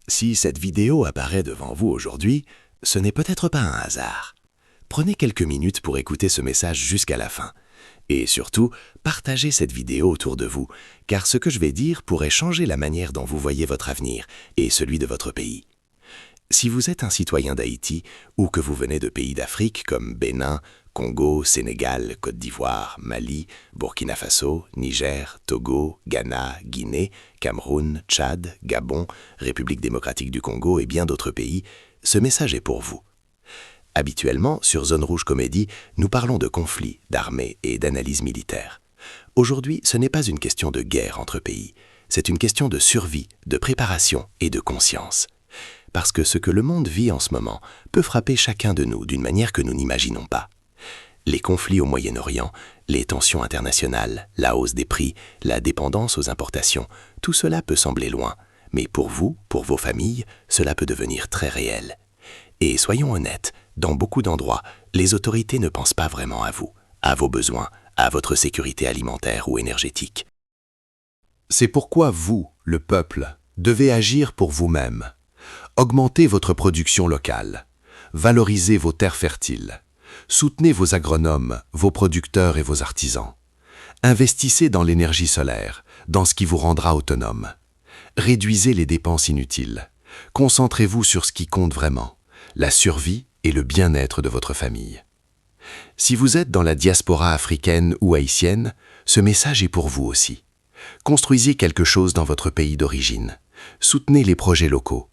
Si cette vidéo apparaît devant vous aujourd'hui, ce n'est peut-être pas un hasard. Prenez quelques minutes pour écouter ce message jusqu'à la fin. Et surtout, partagez cette vidéo autour de vous, car ce que je vais dire pourrait changer la manière dont vous voyez votre avenir et celui de votre pays. Si vous êtes un citoyen d'Haïti ou que vous venez de pays d'Afrique comme Bénin, Congo, Sénégal, Côte d'Ivoire, Mali, Burkina Faso, Niger, Togo, Ghana, Guinée, Cameroun, Tchad, Gabon, République démocratique du Congo et bien d'autres pays, ce message est pour vous. Habituellement, sur Zone Rouge Comédie, nous parlons de conflits, d'armées et d'analyse militaire. Aujourd'hui, ce n'est pas une question de guerre entre pays, c'est une question de survie, de préparation et de conscience. Parce que ce que le monde vit en ce moment peut frapper chacun de nous d'une manière que nous n'imaginons pas. Les conflits au Moyen-Orient, les tensions internationales, la hausse des prix, la dépendance aux importations, tout cela peut sembler loin, mais pour vous, pour vos familles, cela peut devenir très réel. Et soyons honnêtes, dans beaucoup d'endroits, les autorités ne pensent pas vraiment à vous, à vos besoins, à votre sécurité alimentaire ou énergétique. C'est pourquoi vous, le peuple, devez agir pour vous-même. Augmentez votre production locale. Valorisez vos terres fertiles. Soutenez vos agronomes, vos producteurs et vos artisans. Investissez dans l'énergie solaire, dans ce qui vous rendra autonome. Réduisez les dépenses inutiles. Concentrez-vous sur ce qui compte vraiment, la survie et le bien-être de votre famille. Si vous êtes dans la diaspora africaine ou haïtienne, ce message est pour vous aussi. Construisez quelque chose dans votre pays d'origine. Soutenez les projets locaux.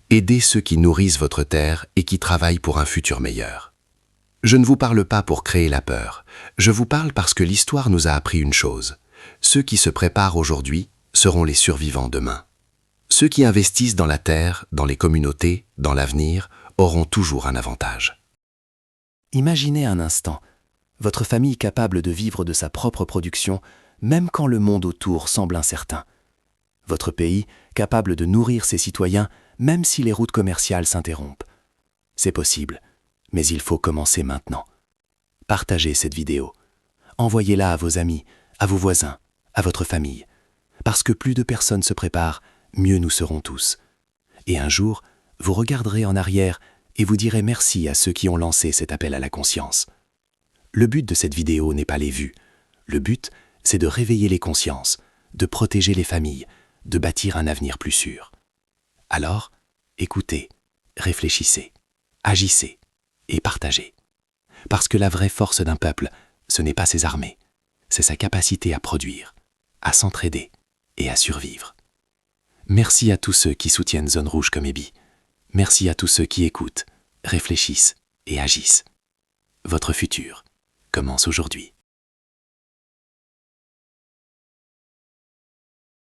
Aidez ceux qui nourrissent votre terre et qui travaillent pour un futur meilleur. Je ne vous parle pas pour créer la peur. Je vous parle parce que l'histoire nous a appris une chose. Ceux qui se préparent aujourd'hui seront les survivants demain. Ceux qui investissent dans la terre, dans les communautés, dans l'avenir, auront toujours un avantage. Imaginez un instant, votre famille capable de vivre de sa propre production, même quand le monde autour semble incertain. Votre pays capable de nourrir ses citoyens, même si les routes commerciales s'interrompent. C'est possible, mais il faut commencer maintenant. Partagez cette vidéo. Envoyez-la à vos amis, à vos voisins, à votre famille. Parce que plus de personnes se préparent, mieux nous serons tous. Et un jour, vous regarderez en arrière et vous direz merci à ceux qui ont lancé cet appel à la conscience. Le but de cette vidéo n'est pas les vues. Le but, c'est de réveiller les consciences, de protéger les familles, de bâtir un avenir plus sûr. Alors, écoutez, réfléchissez, agissez et partagez. Parce que la vraie force d'un peuple, ce n'est pas ses armées, c'est sa capacité à produire, à s'entraider et à survivre. Merci à tous ceux qui soutiennent Zone Rouge Comédie. Merci à tous ceux qui écoutent, réfléchissent et agissent. Votre futur commence aujourd'hui.